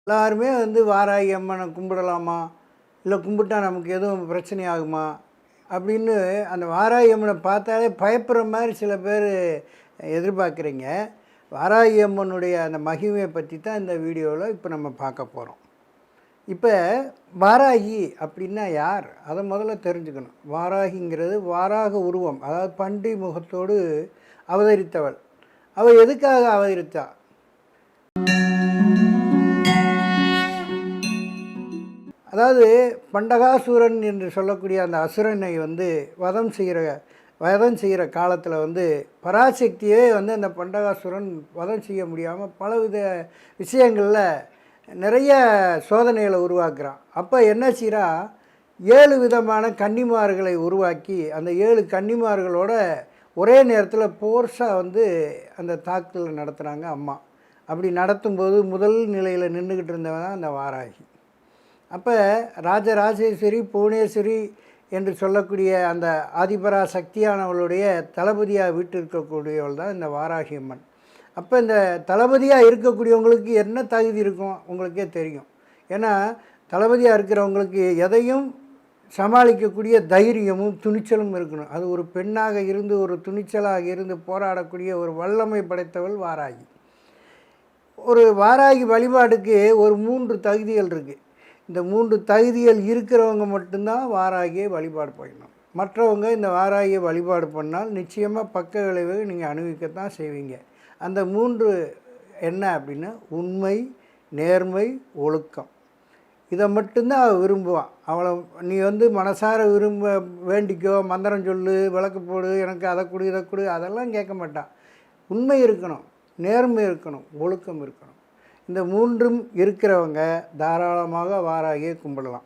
எல்லாருமே வந்து வாராகி அம்மனை கும்பிடலாமா? இல்லை கும்பிட்டா நமக்கு எதுவும் பிரச்சனை ஆகுமா? அப்படின்னு அந்த வாராகி அம்மனை பார்த்தாலே பயப்படுற மாதிரி சில பேர் எதிர்பார்க்குறீங்க. வாராகி அம்மனுடைய அந்த மகிமையை பற்றி தான் இந்த வீடியோவில் இப்போ நம்ம பார்க்க போகிறோம். இப்போ வாராகி அப்படின்னா யார்? அதை முதல்ல தெரிஞ்சுக்கணும். வாராகிங்கிறது வாராக உருவம், அதாவது பன்றி முகத்தோடு அவதரித்தவள். அவள் எதுக்காக அவதரித்தா? அதாவது பண்டகாசுரன் என்று சொல்லக்கூடிய அந்த அசுரனை வந்து வதம் செய்கிற காலத்தில் வந்து பராசக்தியே வந்து அந்த பண்டகாசுரன் வதம் செய்ய முடியாமல் பலவித விஷயங்களில் நிறைய சோதனைகளை உருவாக்குறான். அப்போ என்ன செய்கிறா, 7 விதமான கன்னிமார்களை உருவாக்கி அந்த 7 கன்னிமார்களோட ஒரே நேரத்தில் போர்ஸாக வந்து அந்த தாக்குதல் நடத்துகிறாங்க அம்மா. அப்படி நடத்தும்போது முதல் நிலையில் நின்றுக்கிட்டு இருந்தவன் தான் அந்த வாராகி. அப்போ ராஜராஜேஸ்வரி புவனேஸ்வரி என்று சொல்லக்கூடிய அந்த ஆதிபரா சக்தியானவளுடைய தளபதியாக வீட்டிருக்கக்கூடியவள் தான் இந்த வாராகி அம்மன். அப்போ இந்த தளபதியாக இருக்கக்கூடியவங்களுக்கு என்ன தகுதி இருக்கும் உங்களுக்கே தெரியும். ஏன்னா தளபதியாக இருக்கிறவங்களுக்கு எதையும் சமாளிக்கக்கூடிய தைரியமும் துணிச்சலும் இருக்கணும். அது ஒரு பெண்ணாக இருந்து ஒரு துணிச்சலாக இருந்து போராடக்கூடிய ஒரு வல்லமை படைத்தவள் வாராகி. ஒரு வாராகி வழிபாடுக்கு ஒரு 3 தகுதிகள் இருக்குது. இந்த 3 தகுதிகள் இருக்கிறவங்க மட்டும்தான் வாராகியை வழிபாடு பண்ணணும். மற்றவங்க இந்த வாராகியை வழிபாடு பண்ணால் நிச்சயமாக பக்க விளைவு நீங்கள் அனுபவிக்கத்தான் செய்வீங்க. அந்த 3 என்ன அப்படின்னா உண்மை, நேர்மை, ஒழுக்கம். இதை மட்டும்தான் அவள் விரும்புவான். அவளை நீ வந்து மனசார வேண்டிக்கோ, மந்திரம் சொல்லு, விளக்கு போடு, எனக்கு அதை கொடு இதை கொடு, அதெல்லாம் கேட்க மாட்டான். உண்மை இருக்கணும், நேர்மை இருக்கணும், ஒழுக்கம் இருக்கணும். இந்த 3ம் இருக்கிறவங்க தாராளமாக வாராகியை கும்பிடலாம்.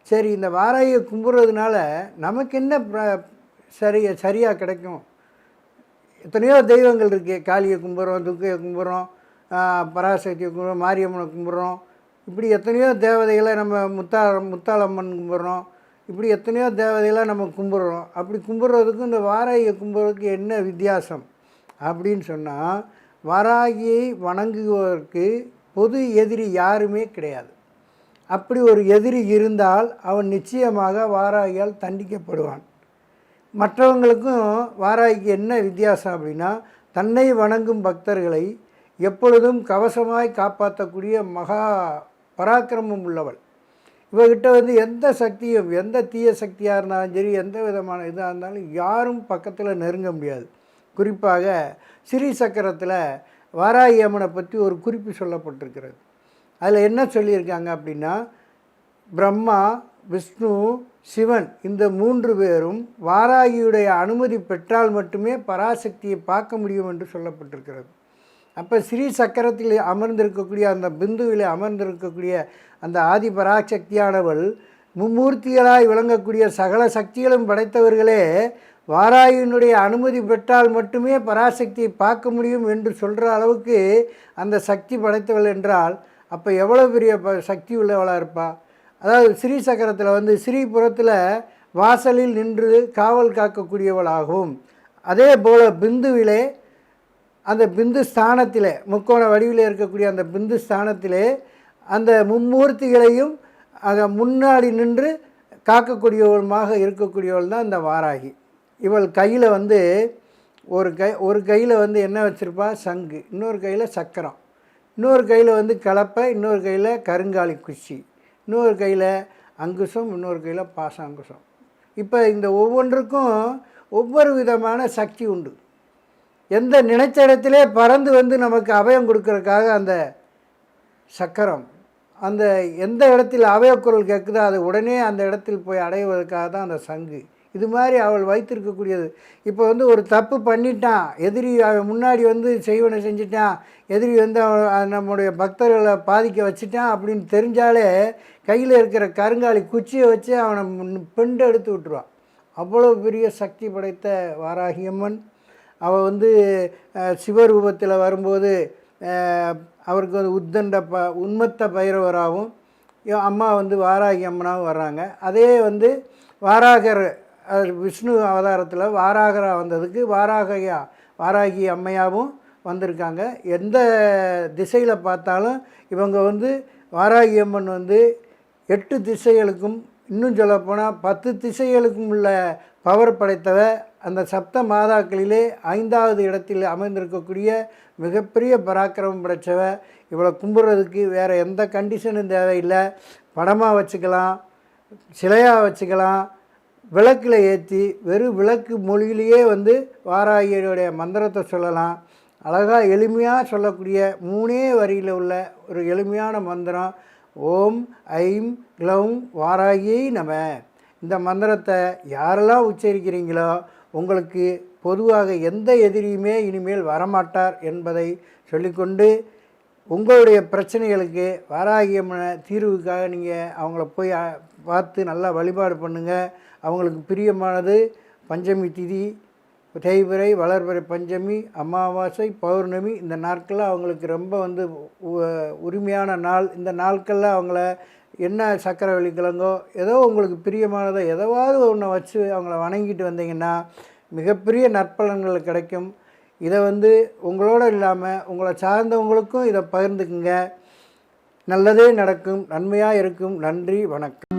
சரி, இந்த வாராகியை கும்பிட்றதுனால நமக்கு என்ன சரியாக கிடைக்கும்? எத்தனையோ தெய்வங்கள் இருக்குது. காளியை கும்பிட்றோம், துர்க்கையை கும்பிட்றோம், பராசக்தியை கும்பிட்றோம், மாரியம்மனை கும்பிட்றோம். இப்படி எத்தனையோ தேவதைகளை நம்ம முத்தாளம்மன் கும்பிட்றோம். இப்படி எத்தனையோ தேவதைகளை நம்ம கும்பிட்றோம். அப்படி கும்பிட்றதுக்கும் இந்த வாராகியை கும்பிட்றதுக்கு என்ன வித்தியாசம் அப்படின்னு சொன்னால், வாராகியை வணங்குவதற்கு பொது எதிரி யாருமே கிடையாது. அப்படி ஒரு எதிரி இருந்தால் அவன் நிச்சயமாக வாராகியால் தண்டிக்கப்படுவான். மற்றவங்களுக்கும் வாராகிக்கு என்ன வித்தியாசம் அப்படின்னா, தன்னை வணங்கும் பக்தர்களை எப்பொழுதும் கவசமாய் காப்பாற்றக்கூடிய மகா பராக்கிரமம் உள்ளவள். இவகிட்ட வந்து எந்த சக்தியும், எந்த தீய சக்தியாக இருந்தாலும் சரி, எந்த விதமான இதாக இருந்தாலும் யாரும் பக்கத்தில் நெருங்க முடியாது. குறிப்பாக ஸ்ரீ சக்கரத்தில் வாராகி அம்மனை பற்றி ஒரு குறிப்பு சொல்லப்பட்டிருக்கிறது. அதில் என்ன சொல்லியிருக்காங்க அப்படின்னா, பிரம்மா, விஷ்ணு, சிவன் இந்த 3 பேரும் வாராகியுடைய அனுமதி பெற்றால் மட்டுமே பராசக்தியை பார்க்க முடியும் என்று சொல்லப்பட்டிருக்கிறது. அப்போ ஸ்ரீ சக்கரத்தில் அமர்ந்திருக்கக்கூடிய அந்த பிந்துவில் அமர்ந்திருக்கக்கூடிய அந்த ஆதி பராசக்தியானவள் மும்மூர்த்திகளாய் விளங்கக்கூடிய சகல சக்திகளும் படைத்தவர்களே வாராகியினுடைய அனுமதி பெற்றால் மட்டுமே பராசக்தியை பார்க்க முடியும் என்று சொல்கிற அளவுக்கு அந்த சக்தி படைத்தவள் என்றால் அப்போ எவ்வளோ பெரிய சக்தி உள்ளவளாக இருப்பா. அதாவது ஸ்ரீ சக்கரத்தில் வந்து ஸ்ரீபுரத்தில் வாசலில் நின்று காவல் காக்கக்கூடியவளாகவும், அதே போல் பிந்துவிலே அந்த பிந்து ஸ்தானத்திலே முக்கோண வடிவில் இருக்கக்கூடிய அந்த பிந்து ஸ்தானத்திலே அந்த மும்மூர்த்திகளையும் முன்னாடி நின்று காக்கக்கூடியவளுமாக இருக்கக்கூடியவள் தான் இந்த வாராகி. இவள் கையில் வந்து ஒரு கையில் வந்து என்ன வச்சுருப்பா, சங்கு, இன்னொரு கையில் சக்கரம், இன்னொரு கையில் வந்து கலப்பை, இன்னொரு கையில் கருங்காலி குச்சி, இன்னொரு கையில் அங்குசம், இன்னொரு கையில் பாசாங்குசம். இப்போ இந்த ஒவ்வொன்றுக்கும் ஒவ்வொரு விதமான சக்தி உண்டு. எந்த நினைச்ச இடத்திலே பறந்து வந்து நமக்கு அபயம் கொடுக்கறதுக்காக அந்த சக்கரம், அந்த எந்த இடத்தில் அபயக்குரல் கேட்குதோ அது உடனே அந்த இடத்தில் போய் அடைவதற்காக தான் அந்த சங்கு. இது மாதிரி அவள் வைத்திருக்கக்கூடியது. இப்போ வந்து ஒரு தப்பு பண்ணிட்டான் எதிரி, அவன் முன்னாடி வந்து செய்வனை செஞ்சிட்டான், எதிரி வந்து நம்முடைய பக்தர்களை பாதிக்க வச்சுட்டான் அப்படின்னு தெரிஞ்சாலே கையில் இருக்கிற கருங்காலி குச்சியை வச்சு அவனை பெண்டு எடுத்து விட்டுருவான். அவ்வளோ பெரிய சக்தி படைத்த வாராகி அம்மன். அவள் வந்து சிவரூபத்தில் வரும்போது அவருக்கு வந்து உன்மத்த பைரவராகவும் அம்மா வந்து வாராகி அம்மனாகவும் வர்றாங்க. அதே வந்து வாராகர் விஷ்ணு அவதாரத்தில் வாராகராக வந்ததுக்கு வாராகி அம்மையாகவும் வந்திருக்காங்க. எந்த திசையில் பார்த்தாலும் இவங்க வந்து வாராகி அம்மன் வந்து 8 திசைகளுக்கும், இன்னும் சொல்லப்போனால் 10 திசைகளுக்கும் உள்ள பவர் படைத்தவ. அந்த சப்த மாதாக்களிலே 5வது இடத்தில் அமைந்திருக்கக்கூடிய மிகப்பெரிய பராக்கிரமம் படைத்தவ. இவளை கும்பிட்றதுக்கு வேறு எந்த கண்டிஷனும் தேவையில்லை. படமாக வச்சுக்கலாம், சிலையாக வச்சுக்கலாம், விளக்கில் ஏற்றி வெறும் விளக்கு மொழியிலேயே வந்து வாராகியோடைய மந்திரத்தை சொல்லலாம். அழகாக எளிமையாக சொல்லக்கூடிய 3 வரியில் உள்ள ஒரு எளிமையான மந்திரம் ஓம் ஐம் க்ளௌம் வாராகியை நம. இந்த மந்திரத்தை யாரெல்லாம் உச்சரிக்கிறீங்களோ உங்களுக்கு பொதுவாக எந்த எதிரியுமே இனிமேல் வரமாட்டார் என்பதை சொல்லிக்கொண்டு, உங்களுடைய பிரச்சனைகளுக்கு வாராகி அம்மனை தீர்வுக்காக நீங்கள் அவங்கள போய் பார்த்து நல்லா வழிபாடு பண்ணுங்கள். அவங்களுக்கு பிரியமானது பஞ்சமி திதி, தேய்பிறை, வளர்பிறை பஞ்சமி, அமாவாசை, பௌர்ணமி, இந்த நாட்களில் அவங்களுக்கு ரொம்ப வந்து உரிமையான நாள். இந்த நாட்களில் அவங்கள என்ன சக்கரவள்ளி கிழங்கோ ஏதோ உங்களுக்கு பிரியமானதோ எதாவது ஒன்றை வச்சு அவங்கள வணங்கிட்டு வந்தீங்கன்னா மிகப்பெரிய நற்பலன்கள் கிடைக்கும். இதை வந்து உங்களோட இல்லாமல் உங்களை சார்ந்தவங்களுக்கும் இதை பகிர்ந்துக்குங்க. நல்லதே நடக்கும், நன்மையாக இருக்கும். நன்றி, வணக்கம்.